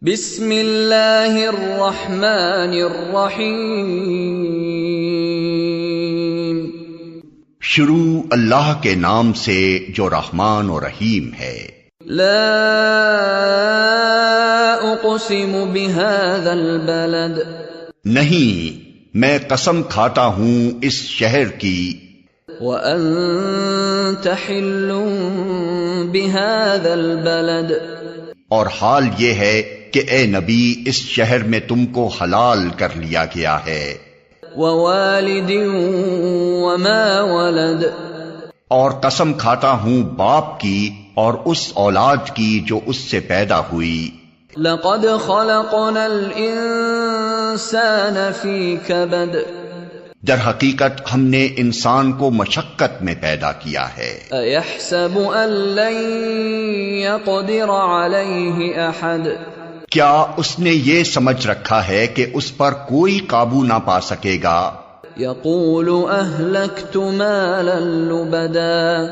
بسم اللہ الرحمن الرحیم۔ شروع اللہ کے نام سے جو رحمان و رحیم ہے۔ لا اقسم بهذا البلد، نہیں، میں قسم کھاتا ہوں اس شہر کی، وانت حل بهذا البلد، اور حال یہ ہے کہ اے نبی اس شہر میں تم کو حلال کر لیا گیا ہے، ووالد وما ولد، اور قسم کھاتا ہوں باپ کی اور اس اولاد کی جو اس سے پیدا ہوئی۔ لقد خلقنا الانسان فی کبد، در حقیقت ہم نے انسان کو مشقت میں پیدا کیا ہے۔ ایحسب ان لن یقدر علیہ احد، کیا اس نے یہ سمجھ رکھا ہے کہ اس پر کوئی قابو نہ پا سکے گا؟ یقول اہلکت مالا لبدا،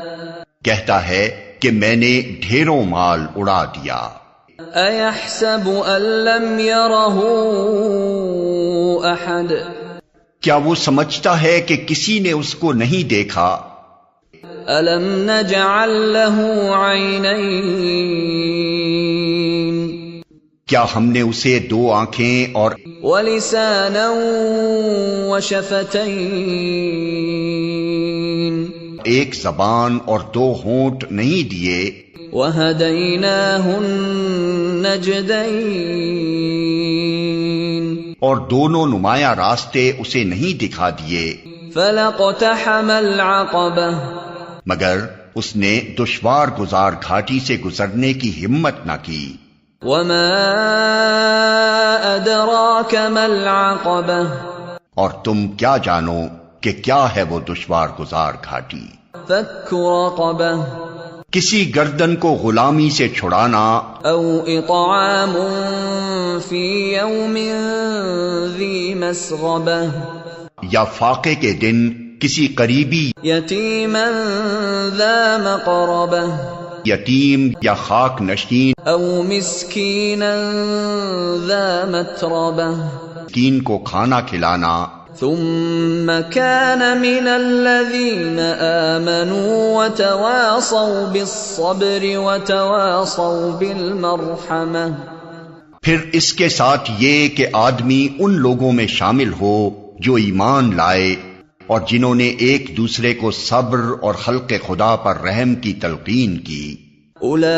کہتا ہے کہ میں نے ڈھیروں مال اڑا دیا۔ ایحسب ان لم یرہ احد، کیا وہ سمجھتا ہے کہ کسی نے اس کو نہیں دیکھا؟ الم نجعل لہ عینین، کیا ہم نے اسے دو آنکھیں اور ولسانا وشفتین، ایک زبان اور دو ہونٹ نہیں دیے؟ وہدیناہ النجدین، اور دونوں نمایاں راستے اسے نہیں دکھا دیے؟ فلقتحم العقبہ، مگر اس نے دشوار گزار گھاٹی سے گزرنے کی ہمت نہ کی۔ وما ادراک ما العقبہ، اور تم کیا جانو کہ کیا ہے وہ دشوار گزار گھاٹی؟ فک رقبہ، کسی گردن کو غلامی سے چھڑانا، او اطعام فی یوم ذی مسغبہ، یا فاقے کے دن کسی قریبی یتیما ذا مقربہ، یتیم یا خاک نشین او مسکینا ذا متربہ، مسکین کو کھانا کھلانا۔ ثم كان من الذين آمنوا وتواصوا بالصبر وتواصوا بالمرحمة، پھر اس کے ساتھ یہ کہ آدمی ان لوگوں میں شامل ہو جو ایمان لائے اور جنہوں نے ایک دوسرے کو صبر اور خلق خدا پر رحم کی تلقین کی۔ اولئک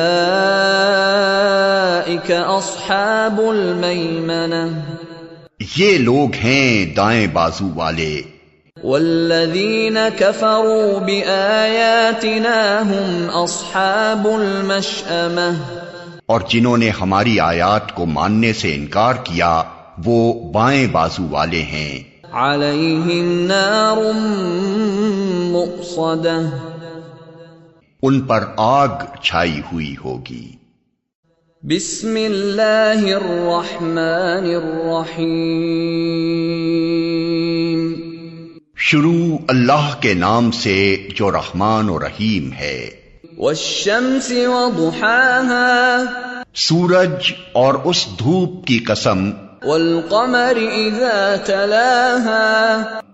اصحاب المیمنہ، یہ لوگ ہیں دائیں بازو والے۔ والذین کفروا بآیاتنا هم اصحاب المشأمہ، اور جنہوں نے ہماری آیات کو ماننے سے انکار کیا وہ بائیں بازو والے ہیں۔ علیہم نار مؤصدہ، ان پر آگ چھائی ہوئی ہوگی۔ بسم اللہ الرحمن الرحیم۔ شروع اللہ کے نام سے جو رحمان و رحیم ہے۔ والشمس وضحاها، سورج اور اس دھوپ کی قسم، والقمر اذا تلاها،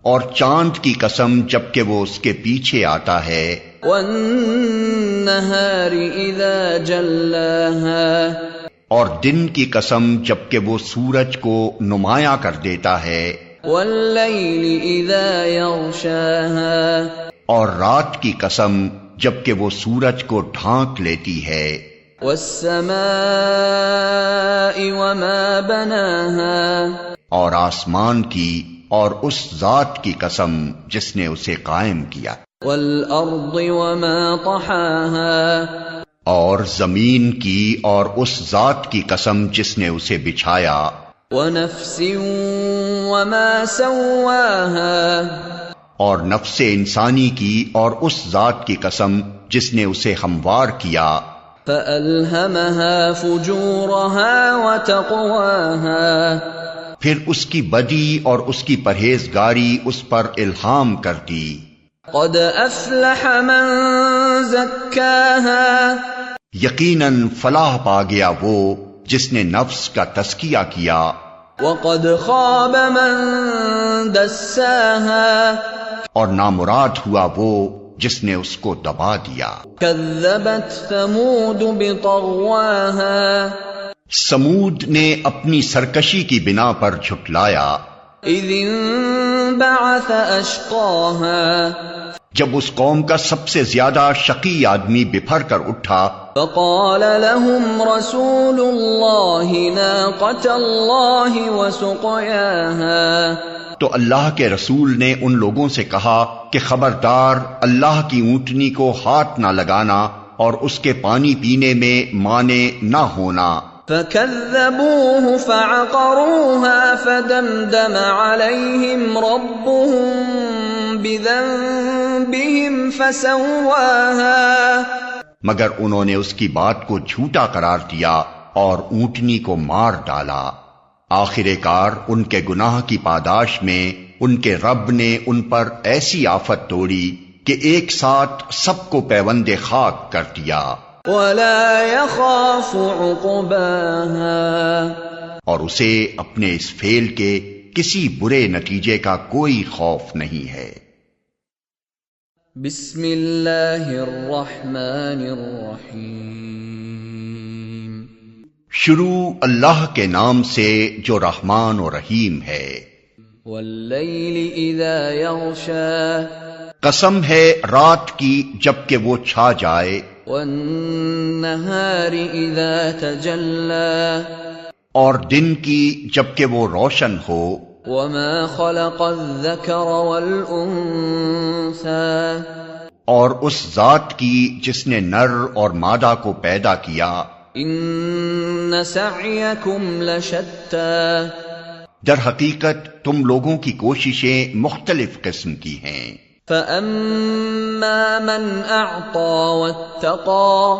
اور چاند کی قسم جبکہ وہ اس کے پیچھے آتا ہے، والنہار اذا جلاها، اور دن کی قسم جبکہ وہ سورج کو نمایاں کر دیتا ہے، واللیل اذا یغشاها، اور رات کی قسم جبکہ وہ سورج کو ڈھانک لیتی ہے، والسماء وما بناها، اور آسمان کی اور اس ذات کی قسم جس نے اسے قائم کیا، والارض وما طحاها، اور زمین کی اور اس ذات کی قسم جس نے اسے بچھایا، ونفس وما سواها، اور نفس انسانی کی اور اس ذات کی قسم جس نے اسے ہموار کیا، فألهمها فجورها وتقواها، پھر اس کی بدی اور اس کی پرہیزگاری اس پر الہام کر دی۔ قد افلح من زکاها، یقیناً فلاح پا گیا وہ جس نے نفس کا تزکیہ کیا، وقد خاب من دساها اور نامراد ہوا وہ جس نے اس کو دبا دیا۔ كذبت ثمود بطغواها سمود نے اپنی سرکشی کی بنا پر جھٹلایا، اذ انبعث اشقاها جب اس قوم کا سب سے زیادہ شقی آدمی بپھر کر اٹھا، فقال لهم رسول الله ناقة الله وسقياها تو اللہ کے رسول نے ان لوگوں سے کہا کہ خبردار اللہ کی اونٹنی کو ہاتھ نہ لگانا اور اس کے پانی پینے میں مانے نہ ہونا۔ فكذبوه فعقروها فدمدم عليهم ربهم بذنبهم فسواها مگر انہوں نے اس کی بات کو جھوٹا قرار دیا اور اونٹنی کو مار ڈالا۔ آخر کار ان کے گناہ کی پاداش میں ان کے رب نے ان پر ایسی آفت توڑی کہ ایک ساتھ سب کو پیوند خاک کر دیا، ولا يخاف عقباها اور اسے اپنے اس فعل کے کسی برے نتیجے کا کوئی خوف نہیں ہے۔ بسم اللہ الرحمن الرحیم شروع اللہ کے نام سے جو رحمان و رحیم ہے۔ واللیل اذا یغشا قسم ہے رات کی جب کہ وہ چھا جائے، والنہار اذا تجلی اور دن کی جب کہ وہ روشن ہو، وما خلق الذکر والانثى اور اس ذات کی جس نے نر اور مادہ کو پیدا کیا، ان سعیکم لشتی در حقیقت تم لوگوں کی کوششیں مختلف قسم کی ہیں۔ فَأَمَّا مَنْ أَعْطَى وَاتَّقَى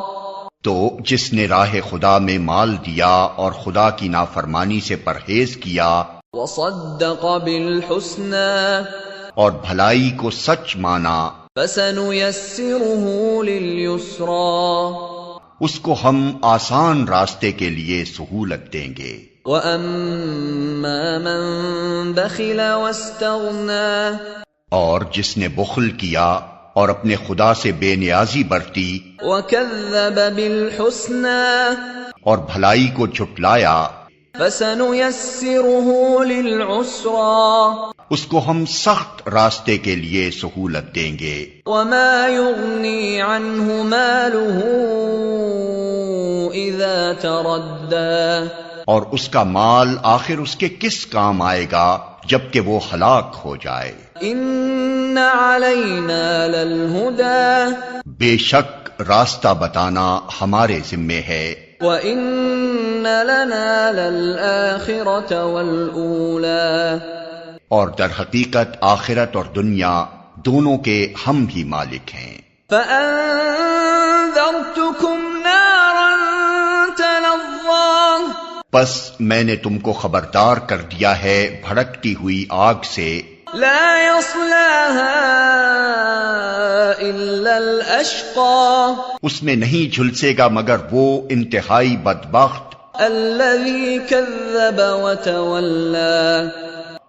تو جس نے راہ خدا میں مال دیا اور خدا کی نافرمانی سے پرہیز کیا، وَصَدَّقَ بِالْحُسْنَى اور بھلائی کو سچ مانا، فَسَنُيَسِّرُهُ لِلْيُسْرَى اس کو ہم آسان راستے کے لیے سہولت دیں گے۔ وَأَمَّا مَنْ بَخِلَ وَاسْتَغْنَى اور جس نے بخل کیا اور اپنے خدا سے بے نیازی برتی، وَكَذَّبَ بِالْحُسْنَى اور بھلائی کو جھٹلایا، فَسَنُيَسِّرُهُ لِلْعُسْرَى اس کو ہم سخت راستے کے لیے سہولت دیں گے۔ وَمَا يُغْنِي عَنْهُ مَالُهُ إِذَا تَرَدَّى اور اس کا مال آخر اس کے کس کام آئے گا جبکہ وہ ہلاک ہو جائے۔ إِنَّ عَلَيْنَا لَلْهُدَى بے شک راستہ بتانا ہمارے ذمے ہے، وَإِنَّ لَنَا لَلْآخِرَةَ وَالْأُولَى اور در حقیقت آخرت اور دنیا دونوں کے ہم ہی مالک ہیں۔ فَأَنذَرْتُكُمْ نَارًا تَلَظَّى پس میں نے تم کو خبردار کر دیا ہے بھڑکتی ہوئی آگ سے، لَا يَصْلَاهَا إِلَّا الْأَشْقَى اس میں نہیں جھلسے گا مگر وہ انتہائی بدبخت، الَّذِي كَذَّبَ وَتَوَلَّى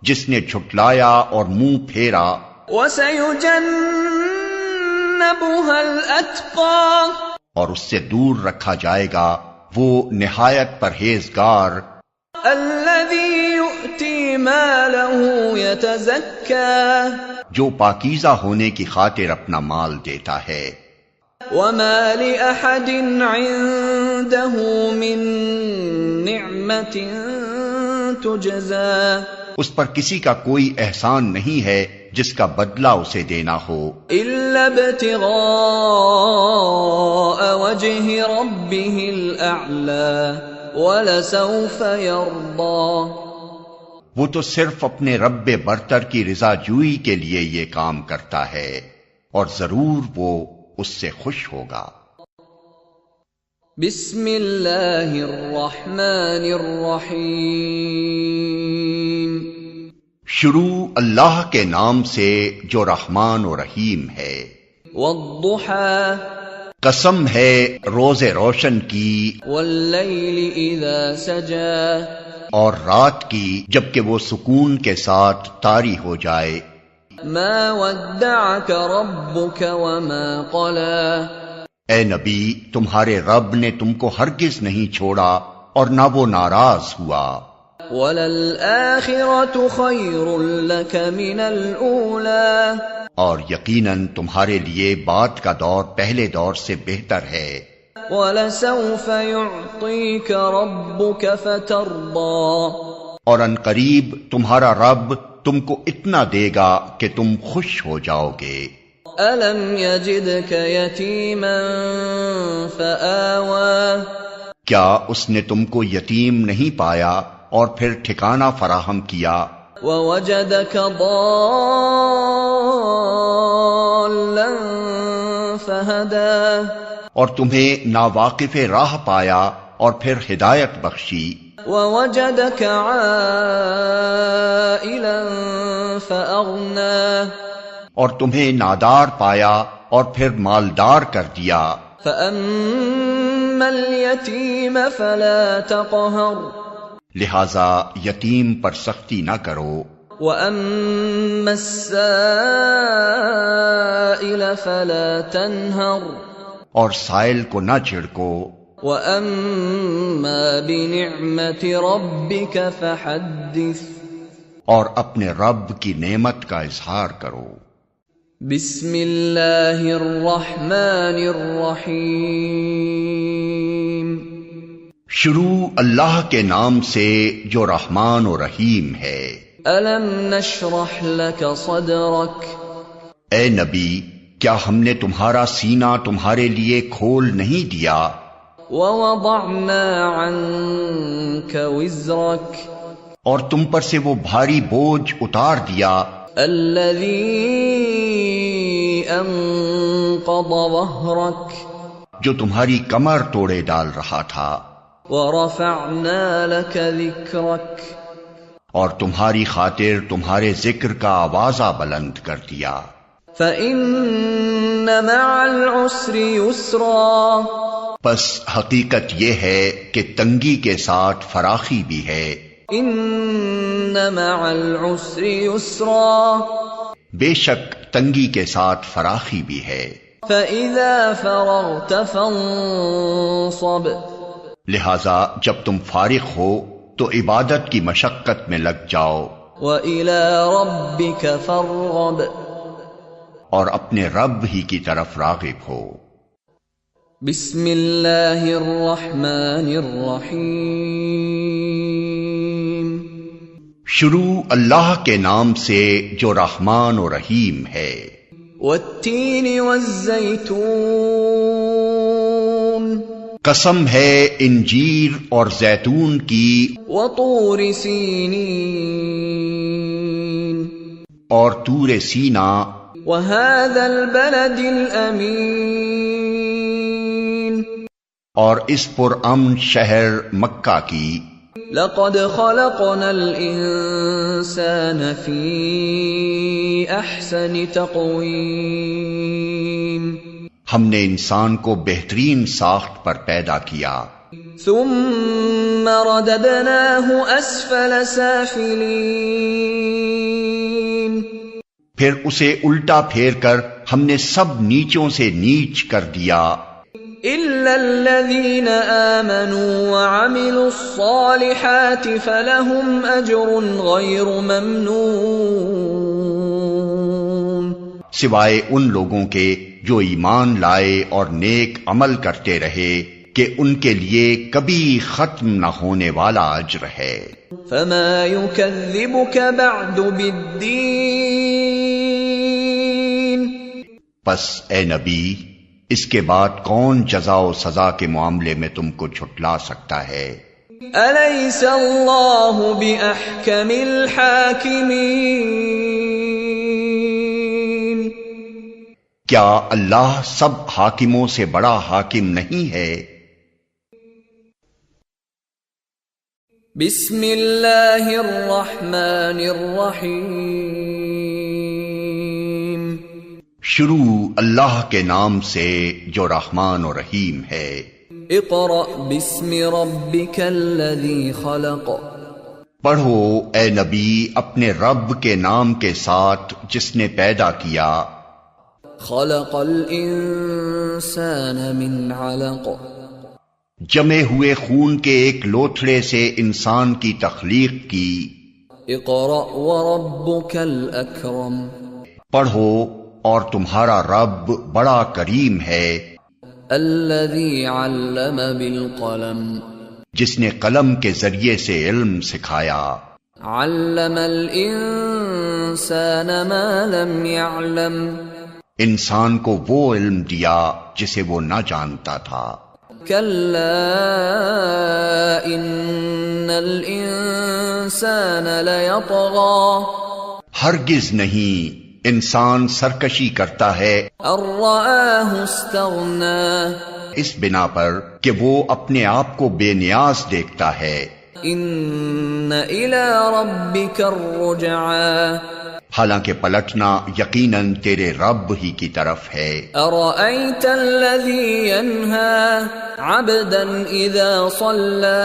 جس نے جھٹلایا اور منہ پھیرا، وَسَيُجَنَّبُهَا الْأَتْقَى اور اس سے دور رکھا جائے گا وہ نہایت پرہیزگار، الَّذِي يُؤْتِي مَالَهُ يَتَزَكَّى جو پاکیزہ ہونے کی خاطر اپنا مال دیتا ہے۔ وَمَا لِأَحَدٍ عِندَهُ مِن نِعْمَةٍ تُجْزَى اس پر کسی کا کوئی احسان نہیں ہے جس کا بدلہ اسے دینا ہو، إِلَّا ابْتِغَاءَ وَجْهِ رَبِّهِ الْأَعْلَى وَلَسَوْفَ يَرْضَى وہ تو صرف اپنے رب برتر کی رضا جوئی کے لیے یہ کام کرتا ہے اور ضرور وہ اس سے خوش ہوگا۔ بسم اللہ الرحمن الرحیم شروع اللہ کے نام سے جو رحمان و رحیم ہے۔ والضحى قسم ہے روز روشن کی واللیل اذا سجا اور رات کی جبکہ وہ سکون کے ساتھ طاری ہو جائے. ما ودعك ربك وما قلى اے نبی تمہارے رب نے تم کو ہرگز نہیں چھوڑا اور نہ وہ ناراض ہوا. وَلَلْآخِرَةُ خَيْرٌ لَكَ مِنَ الْأُولَى اور یقیناً تمہارے لیے بعد کا دور پہلے دور سے بہتر ہے. وَلَسَوْفَ يُعْطِيكَ رَبُّكَ فَتَرْضَى اور ان قریب تمہارا رب تم کو اتنا دے گا کہ تم خوش ہو جاؤ گے. أَلَمْ يَجِدْكَ يَتِيمًا فَآوَى کیا اس نے تم کو یتیم نہیں پایا اور پھر ٹھکانہ فراہم کیا؟ وَوَجَدَكَ ضَالًّا فَهَدَى اور تمہیں ناواقف راہ پایا اور پھر ہدایت بخشی. وَوَجَدَكَ عَائِلًا فَأَغْنَى اور تمہیں نادار پایا اور پھر مالدار کر دیا. فَأَمَّا الْيَتِيمَ فَلَا تَقْهَرْ لہذا یتیم پر سختی نہ کرو. وَأَمَّا السَّائِلَ فَلَا تَنْهَرْ اور سائل کو نہ چھڑکو. وَأَمَّا بِنِعْمَةِ رَبِّكَ فَحَدِّثْ اور اپنے رب کی نعمت کا اظہار کرو. بسم اللہ الرحمن الرحیم شروع اللہ کے نام سے جو رحمان و رحیم ہے. الم نشرح لك صدرك اے نبی کیا ہم نے تمہارا سینہ تمہارے لیے کھول نہیں دیا؟ ووضعنا عنك وزرك اور تم پر سے وہ بھاری بوجھ اتار دیا الذي انقض ظهرك جو تمہاری کمر توڑے ڈال رہا تھا. ورفعنا لك ذكرك اور تمہاری خاطر تمہارے ذکر کا آوازہ بلند کر دیا. فإن مع العسر يسرا پس حقیقت یہ ہے کہ تنگی کے ساتھ فراخی بھی ہے. ان مع العسر يسرا بے شک تنگی کے ساتھ فراخی بھی ہے. فإذا فرغت فانصب لہذا جب تم فارغ ہو تو عبادت کی مشقت میں لگ جاؤ. وإلى ربك فارغب اور اپنے رب ہی کی طرف راغب ہو. بسم اللہ الرحمن الرحیم شروع اللہ کے نام سے جو رحمان و رحیم ہے. والتین والزیتون قسم ہے انجیر اور زیتون کی وطور سینین اور طور سینا وهذا البلد الامین اور اس پرامن شہر مکہ کی. لقد خلقنا الانسان فی احسن تقویم ہم نے انسان کو بہترین ساخت پر پیدا کیا. ثم رددناه اسفل سافلین پھر اسے الٹا پھیر کر ہم نے سب نیچوں سے نیچ کر دیا الا الذين آمنوا وعملوا الصالحات فلهم اجر غیر ممنون سوائے ان لوگوں کے جو ایمان لائے اور نیک عمل کرتے رہے کہ ان کے لیے کبھی ختم نہ ہونے والا اجر ہے. فما يكذبك بعد بالدین پس اے نبی اس کے بعد کون جزا و سزا کے معاملے میں تم کو جھٹلا سکتا ہے؟ الیس اللہ باحکم الحاکمین کیا اللہ سب حاکموں سے بڑا حاکم نہیں ہے؟ بسم اللہ الرحمن الرحیم شروع اللہ کے نام سے جو رحمان و رحیم ہے۔ اقرأ بسم ربک الذی خلق، پڑھو اے نبی اپنے رب کے نام کے ساتھ جس نے پیدا کیا۔ خلق الانسان من علق، جمے ہوئے خون کے ایک لوتھڑے سے انسان کی تخلیق کی۔ اقرأ وربک الاکرم، پڑھو اور تمہارا رب بڑا کریم ہے، الذی علم بالقلم، جس نے قلم کے ذریعے سے علم سکھایا۔ علم الانسان ما لم يعلم، انسان کو وہ علم دیا جسے وہ نہ جانتا تھا۔ کلا ان الانسان لیطغی، ہرگز نہیں، انسان سرکشی کرتا ہے ان رآہ استغنی، اس بنا پر کہ وہ اپنے آپ کو بے نیاز دیکھتا ہے۔ ان الی ربک الرجعی، حالانکہ پلٹنا یقیناً تیرے رب ہی کی طرف ہے۔ ارأیت الذی ینہی عبدا اذا صلی،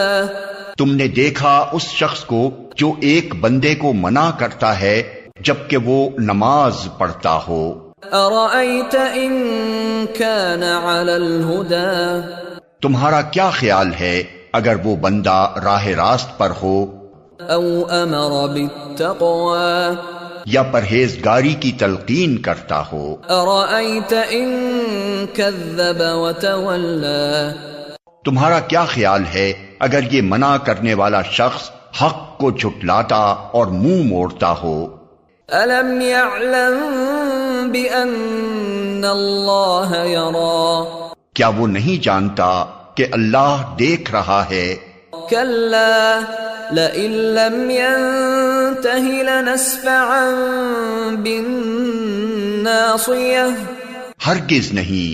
تم نے دیکھا اس شخص کو جو ایک بندے کو منع کرتا ہے جبکہ وہ نماز پڑھتا ہو۔ ارأیت ان کان علی الہدی، تمہارا کیا خیال ہے اگر وہ بندہ راہ راست پر ہو او امر بالتقوی، یا پرہیزگاری کی تلقین کرتا ہو۔ ارأیت ان کذب وتولی، تمہارا کیا خیال ہے اگر یہ منع کرنے والا شخص حق کو جھٹلاتا اور منہ موڑتا ہو۔ الم یعلم بان اللہ یری، کیا وہ نہیں جانتا کہ اللہ دیکھ رہا ہے؟ کلا لئن لم ینتہ لنسفعا بالناصیہ، ہرگز نہیں،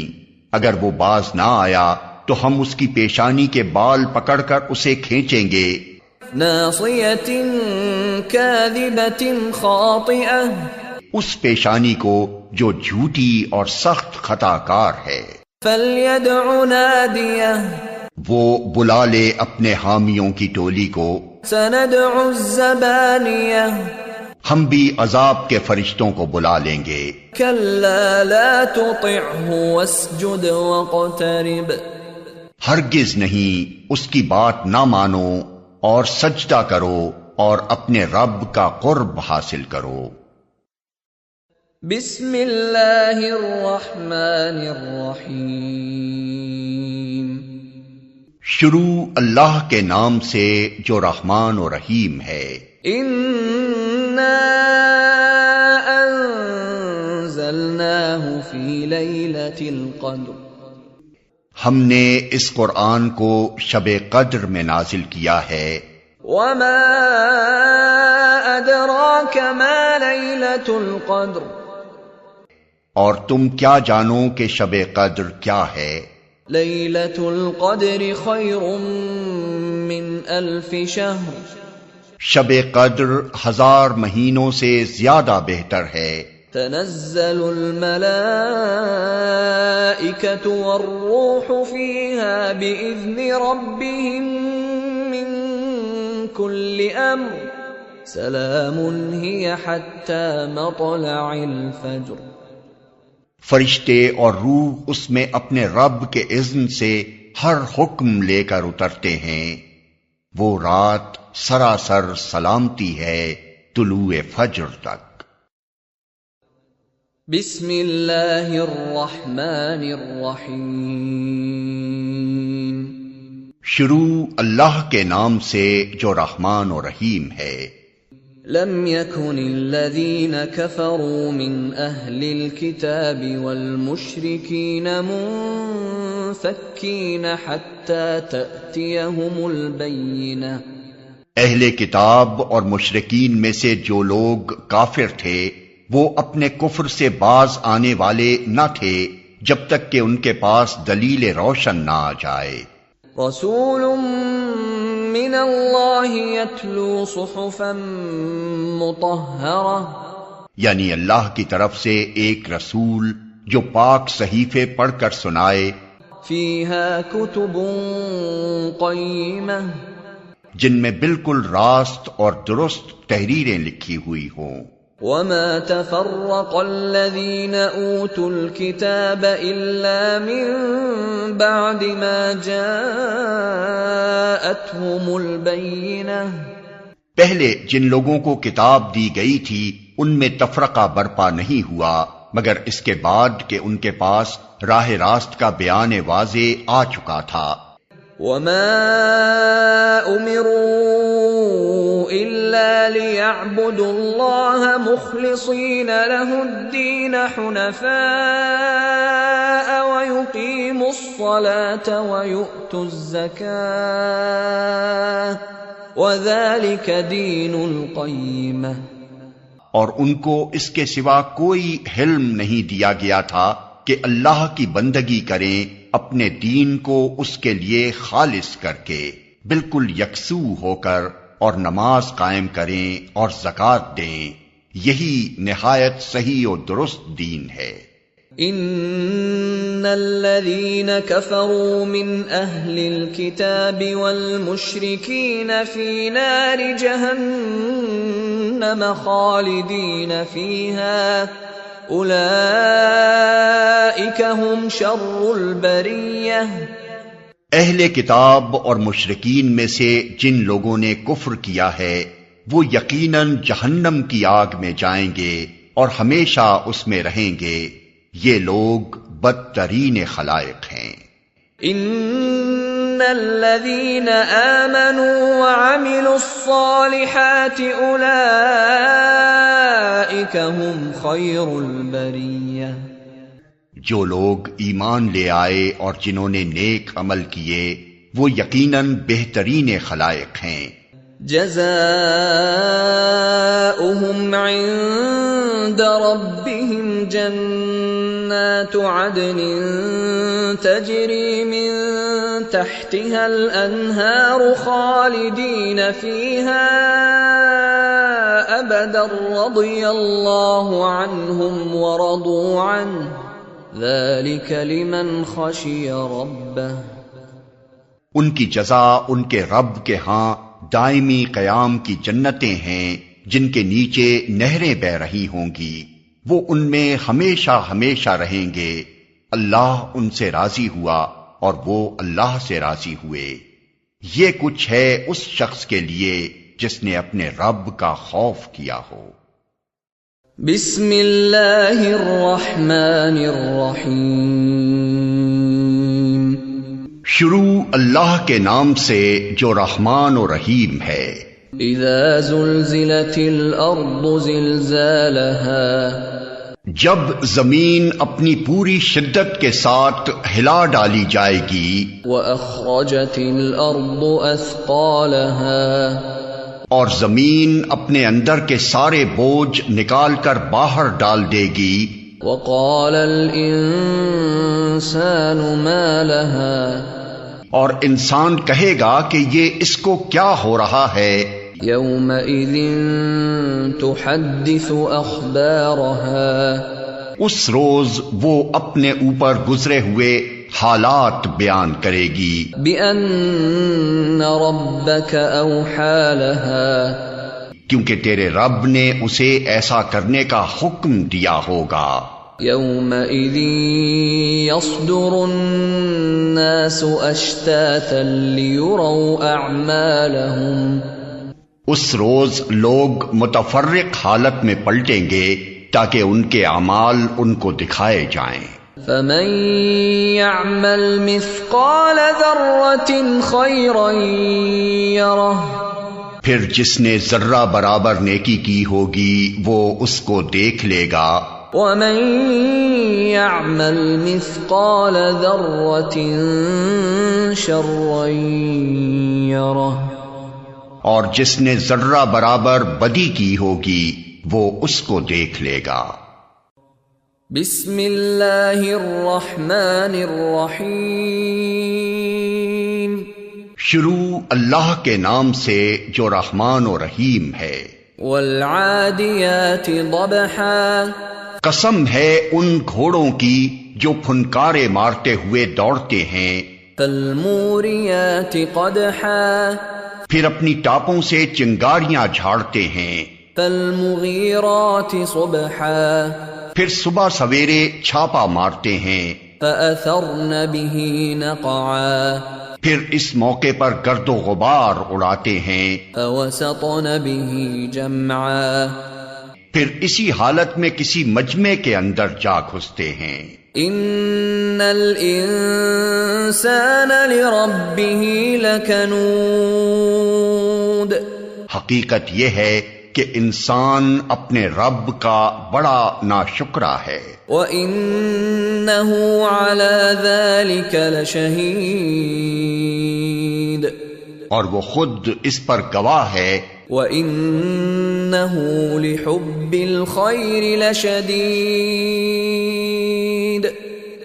اگر وہ باز نہ آیا تو ہم اس کی پیشانی کے بال پکڑ کر اسے کھینچیں گے۔ ناصیۃ کاذبۃ خاطئہ، اس پیشانی کو جو جھوٹی اور سخت خطا کار ہے۔ فلیدع نادیہ، وہ بلا لے اپنے حامیوں کی ٹولی کو۔ سندع الزبانیہ، ہم بھی عذاب کے فرشتوں کو بلا لیں گے۔ کلا لا تطعہ واسجد واقترب، ہرگز نہیں، اس کی بات نہ مانو اور سجدہ کرو اور اپنے رب کا قرب حاصل کرو۔ بسم اللہ الرحمن الرحیم، شروع اللہ کے نام سے جو رحمان و رحیم ہے۔ انا انزلناہ فی لیلۃ القدر، ہم نے اس قرآن کو شب قدر میں نازل کیا ہے۔ وما ادراک ما لیلۃ القدر، اور تم کیا جانو کہ شب قدر کیا ہے؟ لیلۃ القدر خیر من الف شہر، شب قدر 1000 مہینوں سے زیادہ بہتر ہے۔ تنزل الملائکۃ والروح فیہا بإذن ربہم من کل امر، سلام ہی حتی مطلع الفجر، فرشتے اور روح اس میں اپنے رب کے اذن سے ہر حکم لے کر اترتے ہیں۔ وہ رات سراسر سلامتی ہے طلوع فجر تک۔ بسم اللہ الرحمن الرحیم، شروع اللہ کے نام سے جو رحمان و رحیم ہے۔ لم يكن الذين كفروا من أهل الكتاب والمشركين منفكين حتى تأتيهم البينة، اہل کتاب اور مشرکین میں سے جو لوگ کافر تھے وہ اپنے کفر سے باز آنے والے نہ تھے جب تک کہ ان کے پاس دلیل روشن نہ آ جائے۔ رسول من اللہ یتلو صحفا مطہرہ، یعنی اللہ کی طرف سے ایک رسول جو پاک صحیفے پڑھ کر سنائے، فیہا کتب قیمہ، جن میں بالکل راست اور درست تحریریں لکھی ہوئی ہوں۔ وما تفرق الذين اوتوا الكتاب الا من بعد ما جاءتهم البينة، پہلے جن لوگوں کو کتاب دی گئی تھی ان میں تفرقہ برپا نہیں ہوا مگر اس کے بعد کہ ان کے پاس راہ راست کا بیان واضح آ چکا تھا۔ وما امروا الا ليعبدوا الله مخلصين له الدين حنفاء ويقيموا الصلاة ويؤتوا الزكاة وذلك دين القيمة، اور ان کو اس کے سوا کوئی حلم نہیں دیا گیا تھا کہ اللہ کی بندگی کریں اپنے دین کو اس کے لیے خالص کر کے، بالکل یکسو ہو کر، اور نماز قائم کریں اور زکوٰۃ دیں، یہی نہایت صحیح و درست دین ہے۔ ان الذين كفروا من اهل الكتاب والمشركين في نار جهنم خالدين فيها اولئك هم شر البرية، اہل کتاب اور مشرکین میں سے جن لوگوں نے کفر کیا ہے وہ یقیناً جہنم کی آگ میں جائیں گے اور ہمیشہ اس میں رہیں گے، یہ لوگ بدترین خلائق ہیں۔ ان الذين آمنوا وعملوا الصالحات اولئك هم خير البرية، جو لوگ ایمان لے آئے اور جنہوں نے نیک عمل کیے وہ یقیناً بہترین خلائق ہیں۔ جزاؤہم عند ربهم جنات عدن تجری من تحتها الانہار خالدین فیہا ابدا رضی اللہ عنہم ورضوا عنہ ذلك لمن خشی ربہ، ان کی جزا ان کے رب کے ہاں دائمی قیام کی جنتیں ہیں جن کے نیچے نہریں بہ رہی ہوں گی، وہ ان میں ہمیشہ ہمیشہ رہیں گے، اللہ ان سے راضی ہوا اور وہ اللہ سے راضی ہوئے، یہ کچھ ہے اس شخص کے لیے جس نے اپنے رب کا خوف کیا ہو۔ بسم اللہ الرحمن الرحیم، شروع اللہ کے نام سے جو رحمان و رحیم ہے۔ اذا زلزلت الارض زلزالها، جب زمین اپنی پوری شدت کے ساتھ ہلا ڈالی جائے گی، واخرجت الارض اثقالها، اور زمین اپنے اندر کے سارے بوجھ نکال کر باہر ڈال دے گی، وقال الانسان ما لها، اور انسان کہے گا کہ یہ اس کو کیا ہو رہا ہے، یومئذ تحدث اخبارها، اس روز وہ اپنے اوپر گزرے ہوئے حالات بیان کرے گی، بأن ربك اوحى لها، کیونکہ تیرے رب نے اسے ایسا کرنے کا حکم دیا ہوگا۔ یومئذ یصدر الناس اشتاتا لیروا اعمالهم، اس روز لوگ متفرق حالت میں پلٹیں گے تاکہ ان کے اعمال ان کو دکھائے جائیں۔ فمن يعمل مثقال ذرة خيرا يره، پھر جس نے ذرہ برابر نیکی کی ہوگی وہ اس کو دیکھ لے گا، ومن يعمل مثقال ذرة شرا يره، اور جس نے ذرہ برابر بدی کی ہوگی وہ اس کو دیکھ لے گا۔ بسم اللہ الرحمن الرحیم، شروع اللہ کے نام سے جو رحمان و رحیم ہے۔ والعادیات ضبحا، قسم ہے ان گھوڑوں کی جو پھنکارے مارتے ہوئے دوڑتے ہیں، فالموریات قدحا، پھر اپنی ٹاپوں سے چنگاریاں جھاڑتے ہیں، فالمغیرات صبحا، پھر صبح سویرے چھاپا مارتے ہیں، فأثرن به نقعا، پھر اس موقع پر گرد و غبار اڑاتے ہیں، فوسطن به جمعا، پھر اسی حالت میں کسی مجمع کے اندر جا گھستے ہیں۔ ان الانسان لربه لکنود، حقیقت یہ ہے کہ انسان اپنے رب کا بڑا ناشکرا ہے، وَإِنَّهُ عَلَى ذَلِكَ لَشَهِيدٌ، اور وہ خود اس پر گواہ ہے، وَإِنَّهُ لِحُبِّ الْخَيْرِ لَشَدِيدٌ،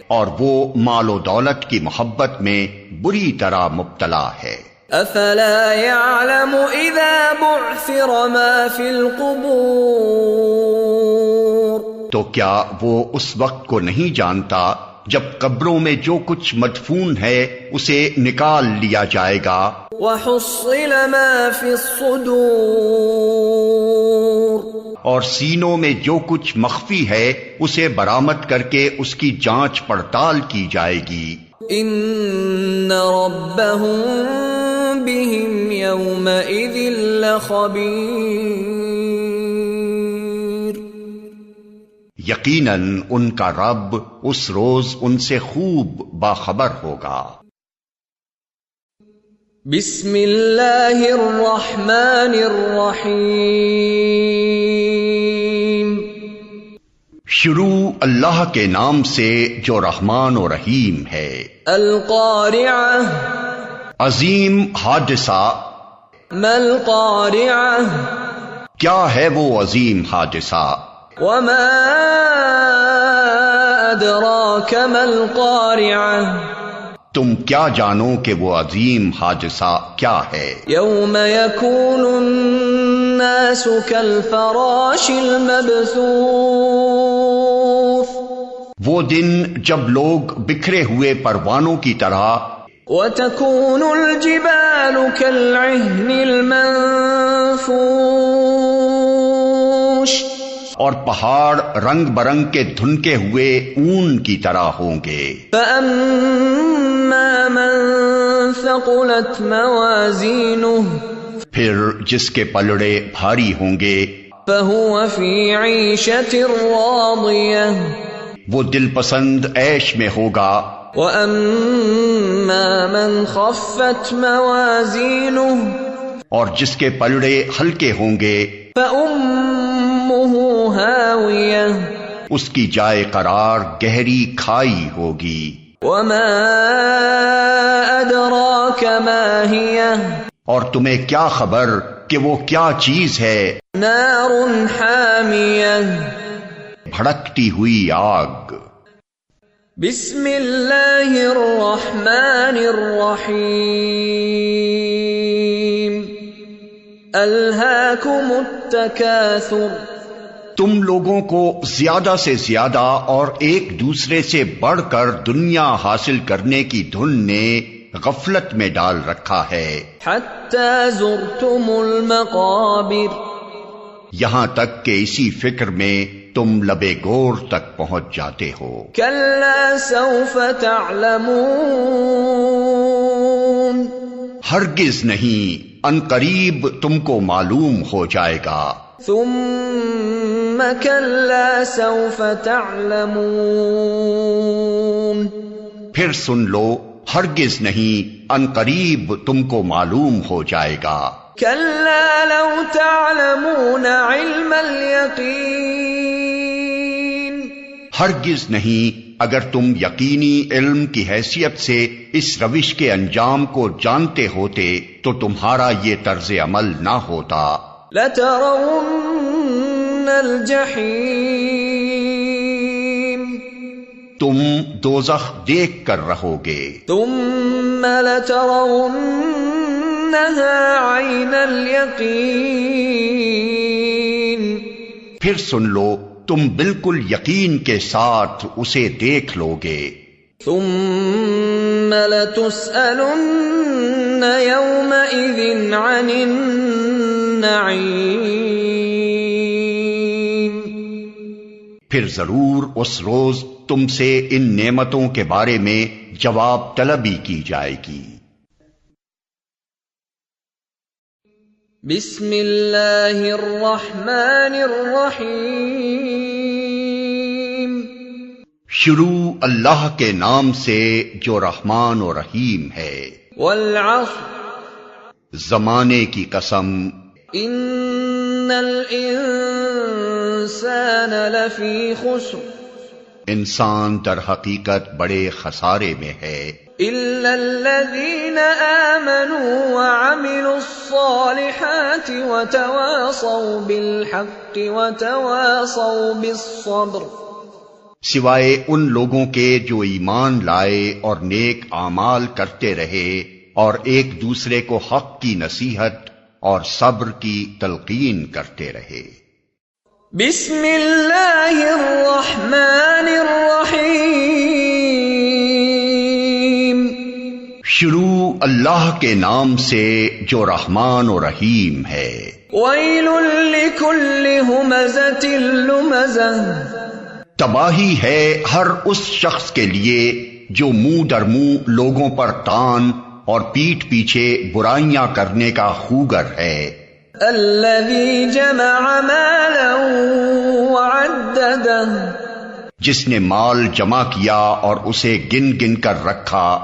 اور وہ مال و دولت کی محبت میں بری طرح مبتلا ہے۔ افلا يعلم اذا بعثر ما في القبور، تو کیا وہ اس وقت کو نہیں جانتا جب قبروں میں جو کچھ مدفون ہے اسے نکال لیا جائے گا، وحصل ما في الصدور، اور سینوں میں جو کچھ مخفی ہے اسے برآمد کر کے اس کی جانچ پڑتال کی جائے گی۔ ان ربهم بهم يومئذ لخبير، یقیناً ان کا رب اس روز ان سے خوب باخبر ہوگا۔ بسم اللہ الرحمن الرحیم، شروع اللہ کے نام سے جو رحمان و رحیم ہے۔ القارعہ، عظیم حادثہ، ما القارعہ، کیا ہے وہ عظیم حادثہ؟ وما ادراک ما القارعہ، تم کیا جانو کہ وہ عظیم حادثہ کیا ہے؟ یوم یکون الناس کالفراش المبثوث، وہ دن جب لوگ بکھرے ہوئے پروانوں کی طرح، وتكون الجبال كالعهن المنفوش، اور پہاڑ رنگ برنگ کے دھنکے ہوئے اون کی طرح ہوں گے۔ فأما من ثقلت موازینه، پھر جس کے پلڑے بھاری ہوں گے، فهو في عيشة راضية، وہ دل پسند عیش میں ہوگا۔ وَأَمَّا مَنْ خَفَّتْ مَوَازِينُهُ، اور جس کے پلڑے ہلکے ہوں گے، فَأُمُّهُ هَاوِيَةٌ، اس کی جائے قرار گہری کھائی ہوگی۔ وَمَا أَدْرَاكَ مَا هِيَهْ، اور تمہیں کیا خبر کہ وہ کیا چیز ہے؟ نَارٌ حَامِيَةٌ، بھڑکتی ہوئی آگ۔ بسم اللہ الرحمن الرحیم، الہاکم التکاثر، تم لوگوں کو زیادہ سے زیادہ اور ایک دوسرے سے بڑھ کر دنیا حاصل کرنے کی دھن نے غفلت میں ڈال رکھا ہے، حتی زرتم المقابر، یہاں تک کہ اسی فکر میں تم لبے گور تک پہنچ جاتے ہو۔ کلا سوف تعلمون، ہرگز نہیں، ان قریب تم کو معلوم ہو جائے گا۔ ثم کلا سوف تعلمون، پھر سن لو، ہرگز نہیں، ان قریب تم کو معلوم ہو جائے گا۔ کلا لو تعلمون علم الیقین، ہرگز نہیں، اگر تم یقینی علم کی حیثیت سے اس روش کے انجام کو جانتے ہوتے تو تمہارا یہ طرز عمل نہ ہوتا۔ لترون الجحیم، تم دوزخ دیکھ کر رہو گے۔ ثم لترونها عین الیقین، پھر سن لو تم بالکل یقین کے ساتھ اسے دیکھ لو گے. ثم لتسألن يومئذ عن النعيم. پھر ضرور اس روز تم سے ان نعمتوں کے بارے میں جواب طلبی کی جائے گی. بسم اللہ الرحمن الرحیم. شروع اللہ کے نام سے جو رحمان و رحیم ہے. والعصر. زمانے کی قسم. ان الانسان لفی خسر. انسان در حقیقت بڑے خسارے میں ہے. الا الذین آمنوا وعملوا الصالحات وتواصوا بالحق وتواصوا بالصبر. سوائے ان لوگوں کے جو ایمان لائے اور نیک اعمال کرتے رہے اور ایک دوسرے کو حق کی نصیحت اور صبر کی تلقین کرتے رہے. بسم اللہ الرحمن الرحیم. شروع اللہ کے نام سے جو رحمان و رحیم ہے. ویل لکل ہمزۃ لمزہ. تباہی ہے ہر اس شخص کے لیے جو منہ در منہ لوگوں پر تان اور پیٹھ پیچھے برائیاں کرنے کا خوگر ہے. الذی جمع مالا وعددہ. جس نے مال جمع کیا اور اسے گن گن کر رکھا.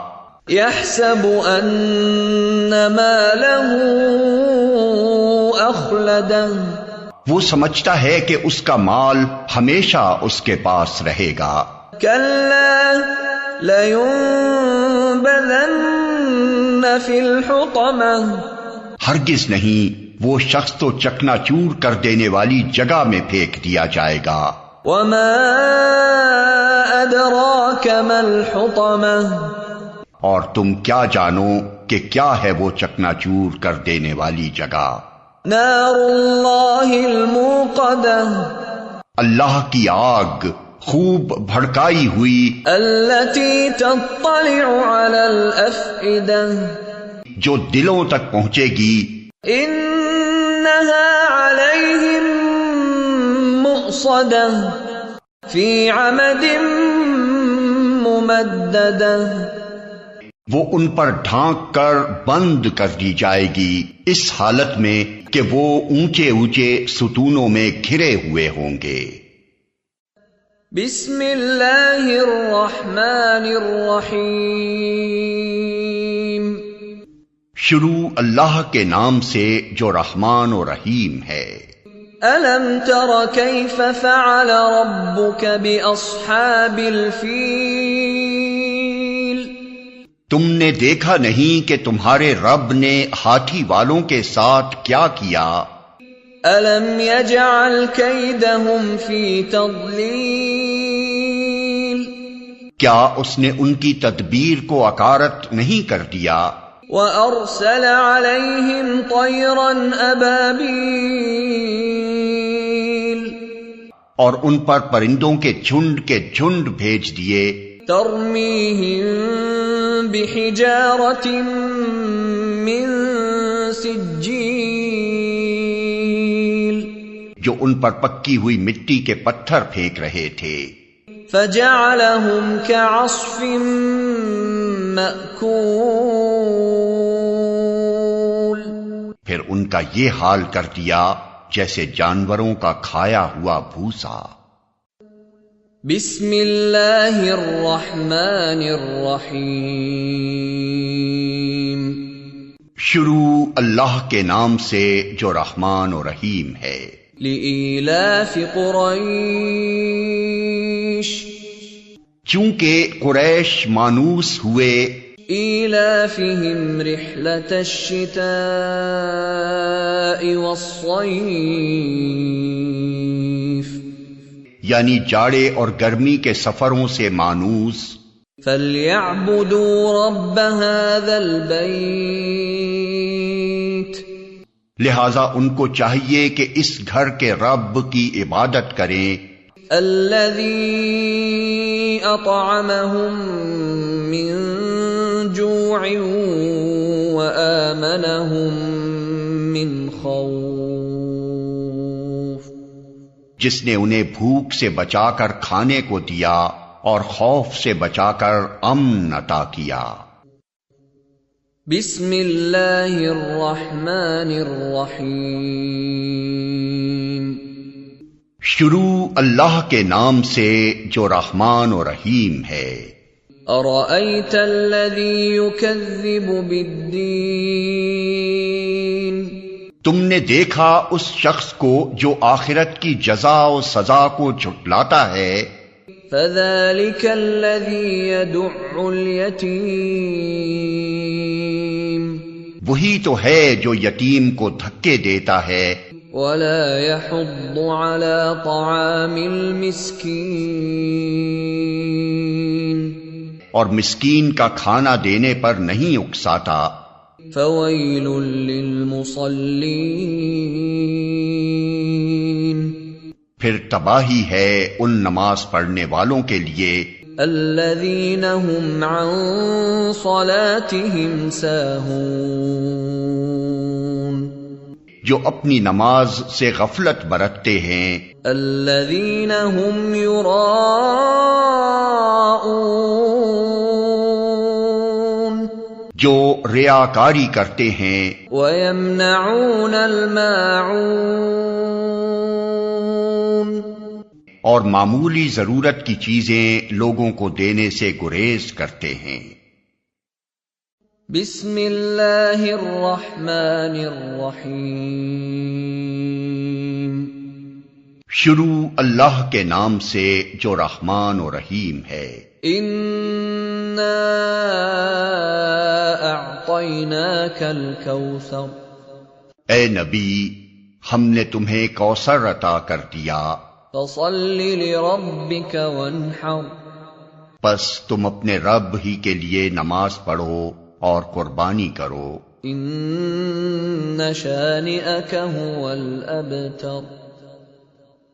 یحسب ان مالہ اخلدہ. وہ سمجھتا ہے کہ اس کا مال ہمیشہ اس کے پاس رہے گا. کلا لینبذن فی الحطمہ. ہرگز نہیں، وہ شخص تو چکنا چور کر دینے والی جگہ میں پھینک دیا جائے گا. وما ادراک ما الحطمہ. اور تم کیا جانو کہ کیا ہے وہ چکنا چور کر دینے والی جگہ. نار اللہ الموقدہ. اللہ کی آگ خوب بھڑکائی ہوئی. التي تطلع على الافئدہ. جو دلوں تک پہنچے گی. انها علیہم مؤصدہ فی عمد ممددہ. وہ ان پر ڈھانک کر بند کر دی جائے گی اس حالت میں کہ وہ اونچے اونچے ستونوں میں گھرے ہوئے ہوں گے. بسم اللہ الرحمن الرحیم. شروع اللہ کے نام سے جو رحمان و رحیم ہے. الم تر کیف فعل ربک باصحاب الفیل. تم نے دیکھا نہیں کہ تمہارے رب نے ہاتھی والوں کے ساتھ کیا کیا. الم یجعل کیدہم فی تضلیل. کیا اس نے ان کی تدبیر کو اکارت نہیں کر دیا. وَأَرْسَلَ عَلَيْهِمْ طَيْرًا أَبَابِيلَ. اور ان پر پرندوں کے جھنڈ بھیج دیے. تَرْمِيهِمْ بِحِجَارَةٍ مِّن سِجِّيلٍ. جو ان پر پکی ہوئی مٹی کے پتھر پھینک رہے تھے. فَجَعَلَهُمْ كَعَصْفٍ مَّأْكُولٍ. پھر ان کا یہ حال کر دیا جیسے جانوروں کا کھایا ہوا بھوسا. بسم اللہ الرحمن الرحیم. شروع اللہ کے نام سے جو رحمان و رحیم ہے. لإیلاف قریش. چونکہ قریش مانوس ہوئے. ایلافہم رحلۃ الشتاء والصیف. یعنی جاڑے اور گرمی کے سفروں سے مانوس. فَلْيَعْبُدُوا رَبَّ هَذَا الْبَيْتِ. لہذا ان کو چاہیے کہ اس گھر کے رب کی عبادت کریں الذی اطعمہم من جوع وآمنہم من خوف، جس نے انہیں بھوک سے بچا کر کھانے کو دیا اور خوف سے بچا کر امن عطا کیا۔ بسم اللہ الرحمن الرحیم، شروع اللہ کے نام سے جو رحمان و رحیم ہے۔ ارأیت الذی یکذب بالدین، تم نے دیکھا اس شخص کو جو آخرت کی جزا و سزا کو جھٹلاتا ہے۔ فذلک الذی یدع الیتیم، وہی تو ہے جو یتیم کو دھکے دیتا ہے ولا يحض على طعام المسکین، اور مسکین کا کھانا دینے پر نہیں اکساتا۔ فویل للمصلین، پھر تباہی ہے ان نماز پڑھنے والوں کے لیے الذین هم عن صلاتهم ساہون، جو اپنی نماز سے غفلت برتتے ہیں۔ الذین هم یراءون، جو ریاکاری کرتے ہیں۔ ویمنعون الماعون، اور معمولی ضرورت کی چیزیں لوگوں کو دینے سے گریز کرتے ہیں۔ بسم اللہ الرحمن الرحیم، شروع اللہ کے نام سے جو رحمان و رحیم ہے۔ انا اعطیناک الکوثر، اے نبی، ہم نے تمہیں کوثر عطا کر دیا، فصل لربک وانحر، پس تم اپنے رب ہی کے لیے نماز پڑھو اور قربانی کرو۔ ان شانئک هو الابتر،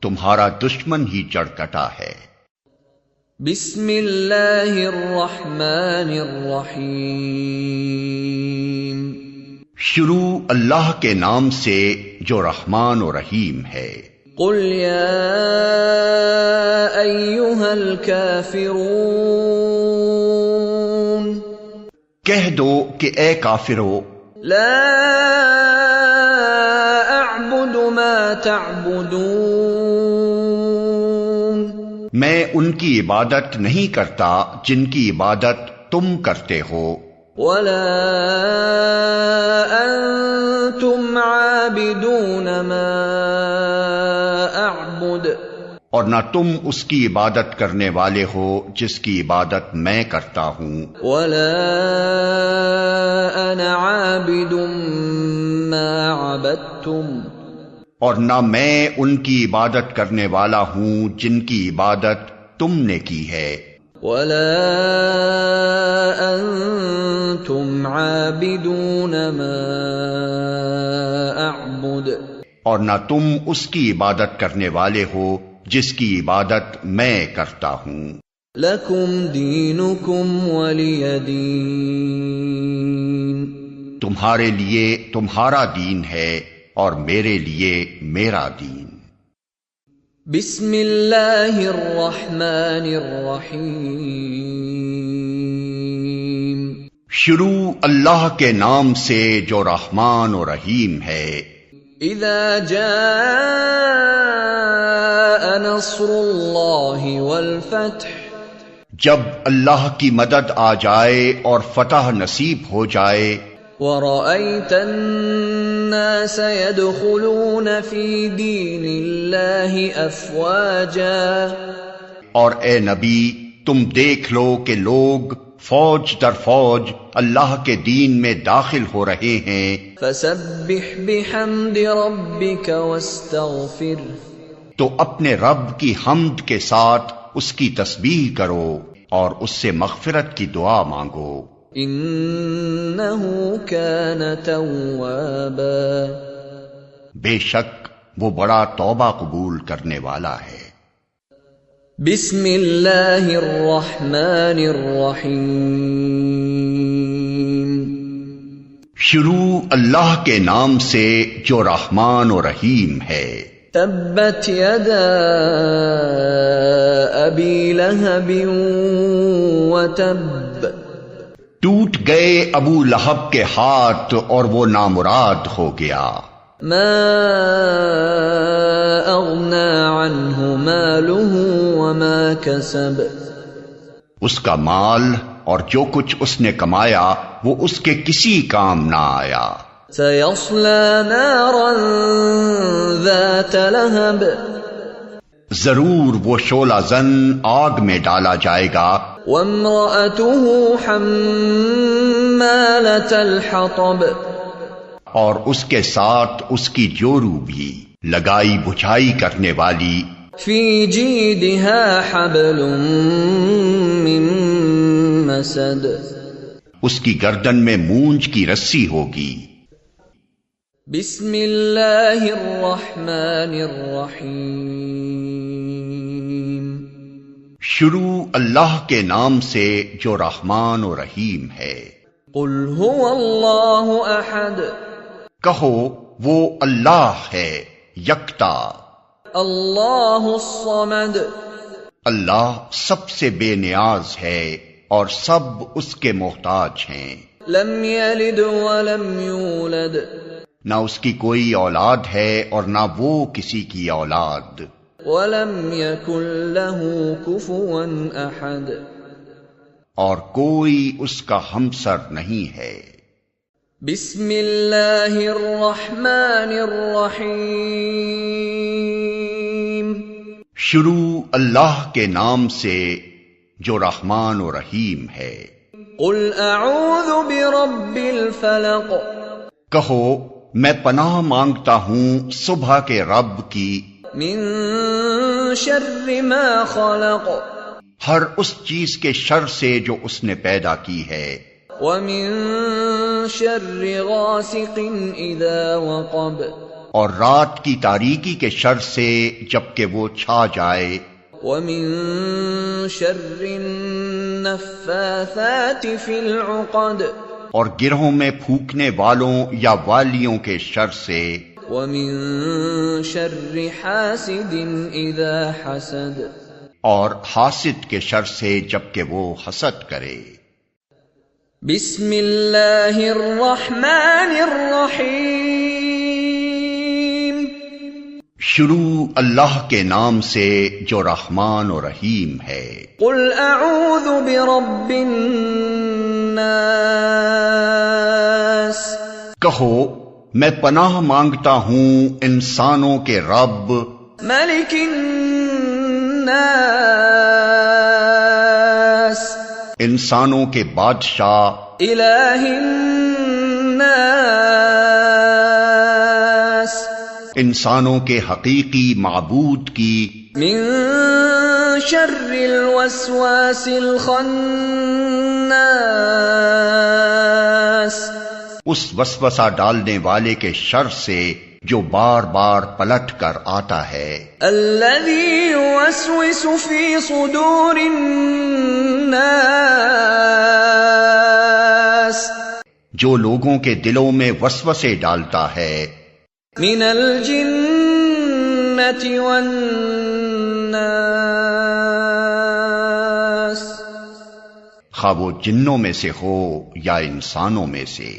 تمہارا دشمن ہی چڑکٹا ہے۔ بسم اللہ الرحمن الرحیم، شروع اللہ کے نام سے جو رحمان و رحیم ہے۔ قل یا ایہا الکافرون، کہہ دو کہ اے کافرو، لا اعبد ما تعبدون، میں ان کی عبادت نہیں کرتا جن کی عبادت تم کرتے ہو، ولا انتم عابدون ما اعبد، اور نہ تم اس کی عبادت کرنے والے ہو جس کی عبادت میں کرتا ہوں، ولا انا عابد ما عبدتم، اور نہ میں ان کی عبادت کرنے والا ہوں جن کی عبادت تم نے کی ہے، ولا انتم عابدون ما اعبد، اور نہ تم اس کی عبادت کرنے والے ہو جس کی عبادت میں کرتا ہوں۔ لکم دینکم ولی دین، تمہارے لیے تمہارا دین ہے اور میرے لیے میرا دین۔ بسم اللہ الرحمن الرحیم، شروع اللہ کے نام سے جو رحمان و رحیم ہے۔ اذا جاء نصر اللہ والفتح، جب اللہ کی مدد آ جائے اور فتح نصیب ہو جائے، ورأيت الناس يدخلون في دين الله أفواجا، اور اے نبی تم دیکھ لو کہ لوگ فوج در فوج اللہ کے دین میں داخل ہو رہے ہیں، فسبح بحمد ربك واستغفر، تو اپنے رب کی حمد کے ساتھ اس کی تسبیح کرو اور اس سے مغفرت کی دعا مانگو، انه كان توابا، بے شک وہ بڑا توبہ قبول کرنے والا ہے۔ بسم اللہ الرحمن الرحیم، شروع اللہ کے نام سے جو رحمان و رحیم ہے۔ تبت یدا ابی لہب وتب، ٹوٹ گئے ابو لہب کے ہاتھ اور وہ نامراد ہو گیا۔ ما اغنى عنه ماله وما كسب، اس کا مال اور جو کچھ اس نے کمایا وہ اس کے کسی کام نہ آیا۔ سيصلى نارا ذات لهب، ضرور وہ شعلہ زن آگ میں ڈالا جائے گا۔ وامرأته حمالة الحطب، اور اس کے ساتھ اس کی جورو بھی لگائی بجھائی کرنے والی۔ في جيدها حبل من مسد، اس کی گردن میں مونج کی رسی ہوگی۔ بسم اللہ الرحمن الرحیم، شروع اللہ کے نام سے جو رحمان و رحیم ہے۔ قل هو اللہ احد، کہو وہ اللہ ہے یکتا۔ اللہ الصمد، اللہ سب سے بے نیاز ہے اور سب اس کے محتاج ہیں۔ لم یلد ولم یولد، نہ اس کی کوئی اولاد ہے اور نہ وہ کسی کی اولاد۔ ولم یکن له کفوا احد، اور کوئی اس کا ہمسر نہیں ہے۔ بسم اللہ الرحمن الرحیم، شروع اللہ کے نام سے جو رحمان و رحیم ہے۔ قل اعوذ برب الفلق، کہو میں پناہ مانگتا ہوں صبح کے رب کی، من شر ما خلق، ہر اس چیز کے شر سے جو اس نے پیدا کی ہے۔ ومن شر غاسق اذا وقب، اور رات کی تاریکی کے شر سے جبکہ وہ چھا جائے۔ ومن شر النفاثات في العقد، اور گرہوں میں پھونکنے والوں یا والیوں کے شر سے۔ ومن شر حاسد اذا حسد، اور حاسد کے شر سے جبکہ وہ حسد کرے۔ بسم اللہ الرحمن الرحیم، شروع اللہ کے نام سے جو رحمان و رحیم ہے۔ قل اعوذ برب الناس، کہو میں پناہ مانگتا ہوں انسانوں کے رب، ملک الناس، انسانوں کے بادشاہ، الہ الناس، انسانوں کے حقیقی معبود کی۔ من شر الوسواس الخناس، اس وسوسہ ڈالنے والے کے شر سے جو بار بار پلٹ کر آتا ہے۔ الذی یوسوس فی صدور الناس، جو لوگوں کے دلوں میں وسوسے ڈالتا ہے۔ من الجنۃ والناس، خواہ وہ جنوں میں سے ہو یا انسانوں میں سے۔